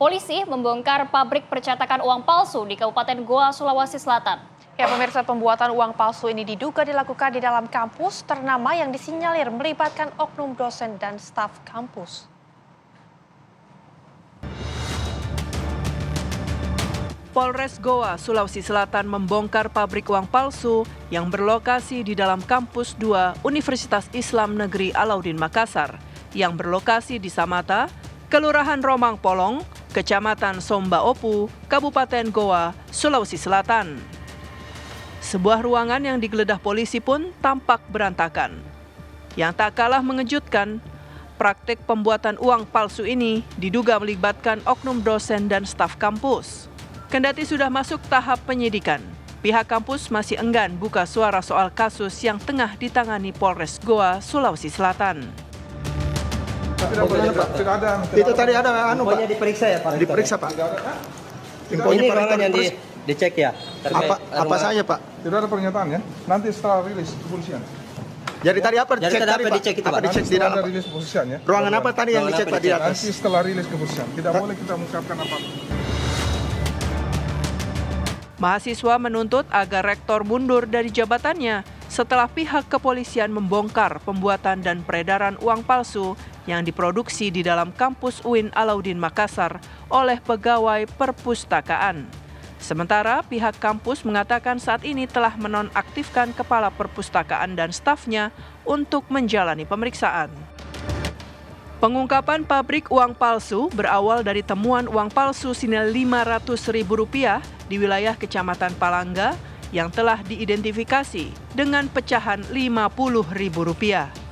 Polisi membongkar pabrik percetakan uang palsu di Kabupaten Goa, Sulawesi Selatan. Ya, pemirsa, pembuatan uang palsu ini diduga dilakukan di dalam kampus ternama yang disinyalir melibatkan oknum dosen dan staf kampus. Polres Goa, Sulawesi Selatan membongkar pabrik uang palsu yang berlokasi di dalam kampus 2 Universitas Islam Negeri Alauddin Makassar yang berlokasi di Samata, Kelurahan Romang Polong, Kecamatan Somba Opu, Kabupaten Goa, Sulawesi Selatan. Sebuah ruangan yang digeledah polisi pun tampak berantakan. Yang tak kalah mengejutkan, praktik pembuatan uang palsu ini diduga melibatkan oknum dosen dan staf kampus. Kendati sudah masuk tahap penyidikan, pihak kampus masih enggan buka suara soal kasus yang tengah ditangani Polres Goa, Sulawesi Selatan. Tidak ada. Itu tadi ada Pokoknya diperiksa ya Pak. Diperiksa Pak. Ini ruangan yang dicek ya. Apa saja Pak? Tidak ada pernyataan ya. Nanti setelah rilis kepolisian. Jadi tadi apa Jadi dicek tadi Pak? dicek itu, Apa Pak? dicek di dalam? Ada rilis kepolisian ya. Ruangan apa tadi yang dicek Pak di atas? Nanti setelah rilis kepolisian. Tidak boleh kita mengungkapkan apapun. Mahasiswa menuntut agar rektor mundur dari jabatannya setelah pihak kepolisian membongkar pembuatan dan peredaran uang palsu yang diproduksi di dalam kampus UIN Alauddin Makassar oleh pegawai perpustakaan. Sementara pihak kampus mengatakan saat ini telah menonaktifkan kepala perpustakaan dan stafnya untuk menjalani pemeriksaan. Pengungkapan pabrik uang palsu berawal dari temuan uang palsu senilai Rp500.000 di wilayah Kecamatan Palangga yang telah diidentifikasi dengan pecahan Rp50.000.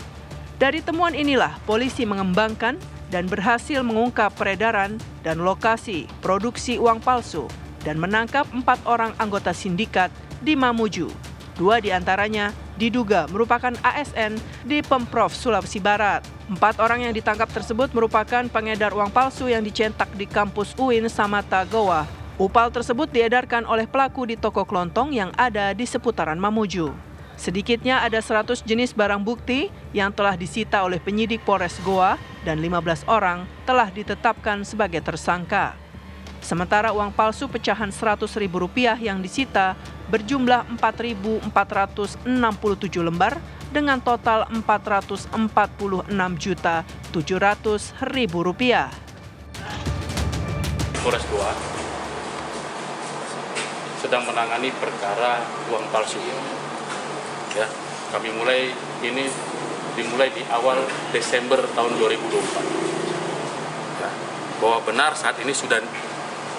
Dari temuan inilah polisi mengembangkan dan berhasil mengungkap peredaran dan lokasi produksi uang palsu dan menangkap 4 orang anggota sindikat di Mamuju. 2 diantaranya diduga merupakan ASN di Pemprov Sulawesi Barat. 4 orang yang ditangkap tersebut merupakan pengedar uang palsu yang dicetak di kampus UIN Samata Goa. Upal tersebut diedarkan oleh pelaku di toko kelontong yang ada di seputaran Mamuju. Sedikitnya ada 100 jenis barang bukti yang telah disita oleh penyidik Polres Goa dan 15 orang telah ditetapkan sebagai tersangka. Sementara uang palsu pecahan Rp100.000 yang disita berjumlah 4.467 lembar dengan total Rp446.700.000. Polres Goa sedang menangani perkara uang palsu. Ya, kami dimulai di awal Desember tahun 2024. Ya, bahwa benar saat ini sudah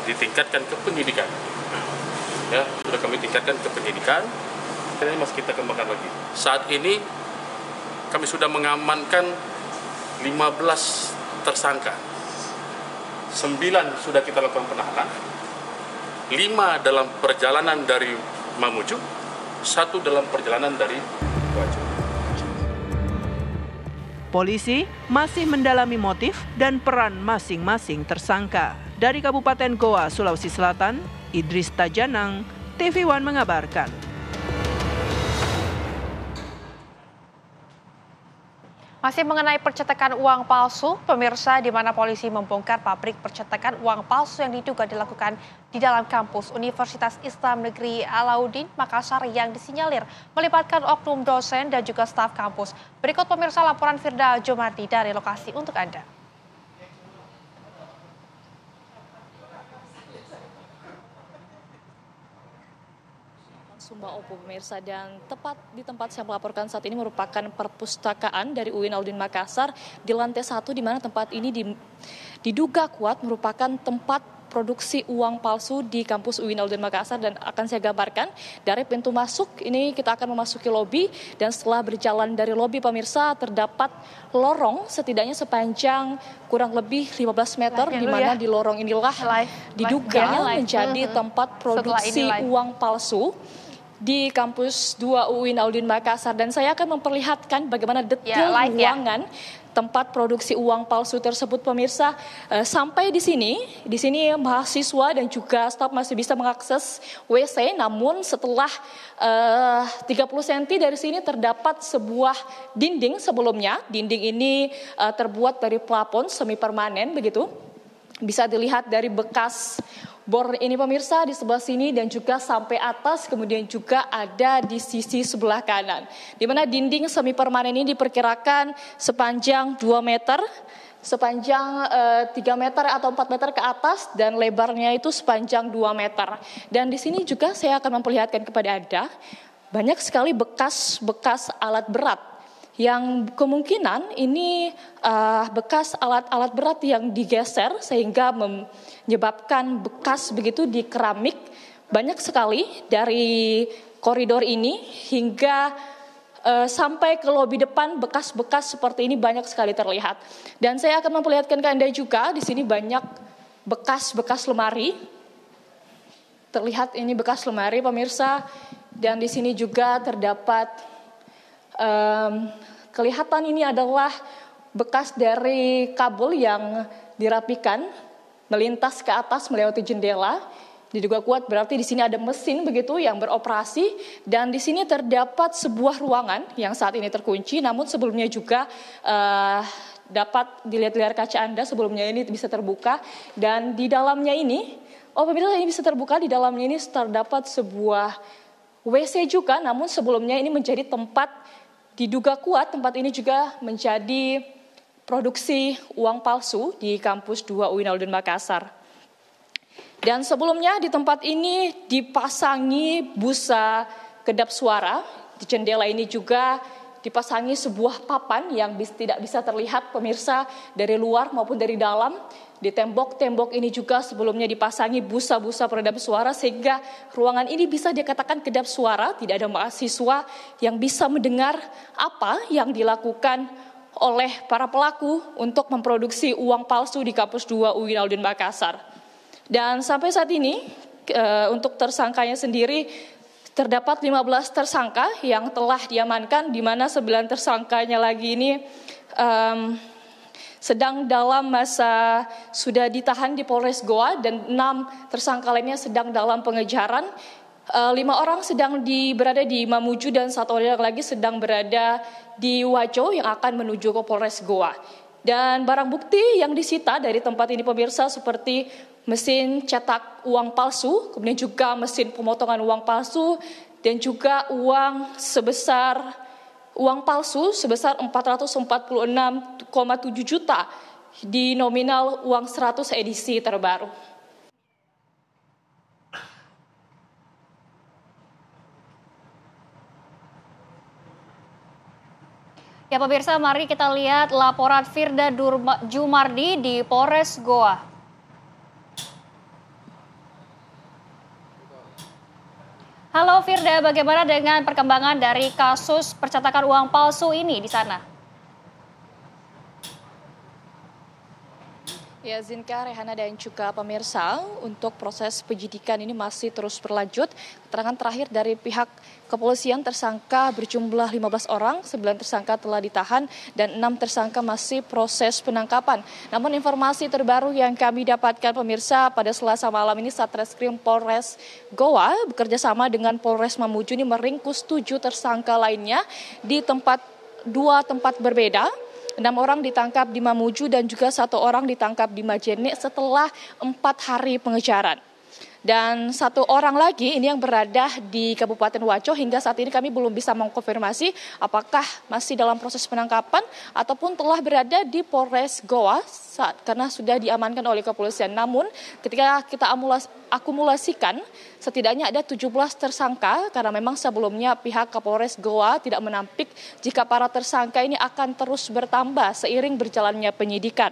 ditingkatkan ke penyidikan. Ya, sudah kami tingkatkan ke penyidikan. Ini masih kita kembangkan lagi. Saat ini kami sudah mengamankan 15 tersangka. 9 sudah kita lakukan penahanan. 5 dalam perjalanan dari Mamuju, 1 dalam perjalanan dari Waju. Polisi masih mendalami motif dan peran masing-masing tersangka. Dari Kabupaten Goa, Sulawesi Selatan, Idris Tajanang, TV One mengabarkan. Masih mengenai percetakan uang palsu, pemirsa, di mana polisi membongkar pabrik percetakan uang palsu yang diduga dilakukan di dalam kampus Universitas Islam Negeri Alauddin Makassar yang disinyalir melibatkan oknum dosen dan juga staf kampus. Berikut pemirsa laporan Firda Jomardi dari lokasi untuk Anda. Somba Opu, pemirsa, dan tepat di tempat saya melaporkan saat ini merupakan perpustakaan dari UIN Alauddin Makassar di lantai 1, di mana tempat ini diduga kuat merupakan tempat produksi uang palsu di kampus UIN Alauddin Makassar, dan akan saya gambarkan dari pintu masuk ini kita akan memasuki lobi, dan setelah berjalan dari lobi, pemirsa, terdapat lorong setidaknya sepanjang kurang lebih 15 meter, di mana di lorong inilah diduga menjadi tempat produksi uang palsu di kampus 2 UIN Alauddin Makassar, dan saya akan memperlihatkan bagaimana detail ruangan tempat produksi uang palsu tersebut, pemirsa. Sampai di sini mahasiswa dan juga staf masih bisa mengakses WC, namun setelah 30 cm dari sini terdapat sebuah dinding sebelumnya. Dinding ini terbuat dari plafon semi permanen begitu. Bisa dilihat dari bekas bor ini pemirsa di sebelah sini dan juga sampai atas, kemudian juga ada di sisi sebelah kanan. Di mana dinding semi permanen ini diperkirakan sepanjang 2 meter, sepanjang 3 meter atau 4 meter ke atas, dan lebarnya itu sepanjang 2 meter. Dan di sini juga saya akan memperlihatkan kepada Anda banyak sekali bekas-bekas alat berat yang kemungkinan ini bekas alat-alat berat yang digeser sehingga menyebabkan bekas begitu di keramik. Banyak sekali dari koridor ini hingga sampai ke lobi depan, bekas-bekas seperti ini banyak sekali terlihat. Dan saya akan memperlihatkan ke Anda juga di sini banyak bekas-bekas lemari. Terlihat ini bekas lemari pemirsa, dan di sini juga terdapat kelihatan ini adalah bekas dari kabel yang dirapikan melintas ke atas melewati jendela. Diduga kuat berarti di sini ada mesin begitu yang beroperasi, dan di sini terdapat sebuah ruangan yang saat ini terkunci, namun sebelumnya juga dapat dilihat layar kaca Anda, sebelumnya ini bisa terbuka, dan di dalamnya ini, pemirsa, ini bisa terbuka, di dalamnya ini terdapat sebuah WC juga, namun sebelumnya ini menjadi tempat, diduga kuat tempat ini juga menjadi produksi uang palsu di kampus 2 UIN Alauddin Makassar. Dan sebelumnya di tempat ini dipasangi busa kedap suara. Di jendela ini juga dipasangi sebuah papan yang tidak bisa terlihat pemirsa dari luar maupun dari dalam. Di tembok-tembok ini juga sebelumnya dipasangi busa-busa peredam suara sehingga ruangan ini bisa dikatakan kedap suara. Tidak ada mahasiswa yang bisa mendengar apa yang dilakukan oleh para pelaku untuk memproduksi uang palsu di kampus 2 UIN Alauddin Makassar. Dan sampai saat ini untuk tersangkanya sendiri terdapat 15 tersangka yang telah diamankan, di mana 9 tersangkanya lagi ini sedang dalam masa sudah ditahan di Polres Goa, dan 6 tersangka lainnya sedang dalam pengejaran. 5 orang sedang berada di Mamuju dan 1 orang lagi sedang berada di Wajo yang akan menuju ke Polres Goa. Dan barang bukti yang disita dari tempat ini pemirsa seperti mesin cetak uang palsu, kemudian juga mesin pemotongan uang palsu, dan juga uang palsu sebesar 446,7 juta di nominal uang 100 edisi terbaru. Ya pemirsa, mari kita lihat laporan Firda Jumardi di Polres Goa. Halo Firda, bagaimana dengan perkembangan dari kasus percetakan uang palsu ini di sana? Ya, Zinka, Rehana, dan juga pemirsa, untuk proses penyidikan ini masih terus berlanjut. Keterangan terakhir dari pihak kepolisian, tersangka berjumlah 15 orang, 9 tersangka telah ditahan, dan 6 tersangka masih proses penangkapan. Namun informasi terbaru yang kami dapatkan pemirsa, pada Selasa malam ini Satreskrim Polres Goa bekerja sama dengan Polres Mamuju ini meringkus 7 tersangka lainnya di 2 tempat berbeda. 6 orang ditangkap di Mamuju dan juga 1 orang ditangkap di Majene setelah 4 hari pengejaran. Dan 1 orang lagi ini yang berada di Kabupaten Wajo, hingga saat ini kami belum bisa mengkonfirmasi apakah masih dalam proses penangkapan ataupun telah berada di Polres Goa karena sudah diamankan oleh kepolisian. Namun ketika kita akumulasikan setidaknya ada 17 tersangka, karena memang sebelumnya pihak Kapolres Goa tidak menampik jika para tersangka ini akan terus bertambah seiring berjalannya penyidikan.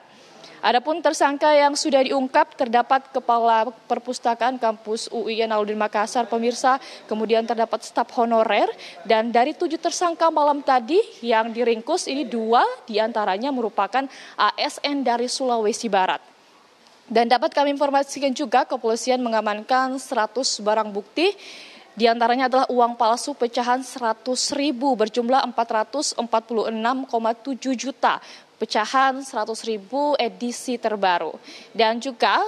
Adapun tersangka yang sudah diungkap terdapat Kepala Perpustakaan Kampus UIN Alauddin Makassar pemirsa, kemudian terdapat staf honorer, dan dari 7 tersangka malam tadi yang diringkus ini 2 diantaranya merupakan ASN dari Sulawesi Barat. Dan dapat kami informasikan juga kepolisian mengamankan 100 barang bukti, diantaranya adalah uang palsu pecahan 100.000 berjumlah 446,7 juta. Pecahan 100.000 edisi terbaru. Dan juga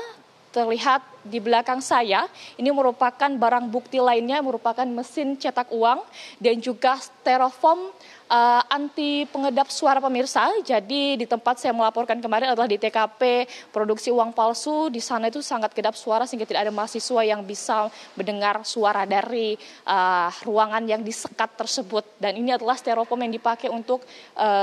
terlihat di belakang saya ini merupakan barang bukti lainnya, merupakan mesin cetak uang dan juga styrofoam anti pengedap suara pemirsa. Jadi di tempat saya melaporkan kemarin adalah di TKP produksi uang palsu. Di sana itu sangat kedap suara sehingga tidak ada mahasiswa yang bisa mendengar suara dari ruangan yang disekat tersebut. Dan ini adalah styrofoam yang dipakai untuk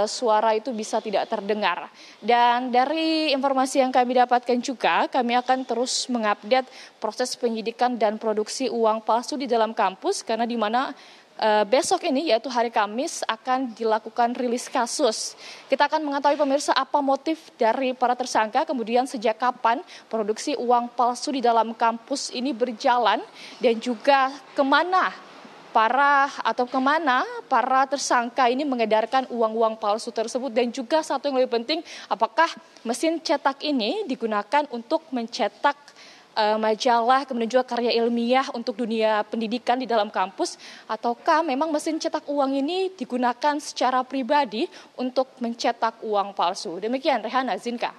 suara itu bisa tidak terdengar. Dan dari informasi yang kami dapatkan juga, kami akan terus mengupdate proses penyidikan dan produksi uang palsu di dalam kampus, karena di mana besok ini, yaitu hari Kamis, akan dilakukan rilis kasus. Kita akan mengetahui pemirsa apa motif dari para tersangka, kemudian sejak kapan produksi uang palsu di dalam kampus ini berjalan, dan juga kemana para tersangka ini mengedarkan uang-uang palsu tersebut. Dan juga satu yang lebih penting, apakah mesin cetak ini digunakan untuk mencetak majalah, kemudian juga karya ilmiah untuk dunia pendidikan di dalam kampus, ataukah memang mesin cetak uang ini digunakan secara pribadi untuk mencetak uang palsu. Demikian, Rehana, Zinka.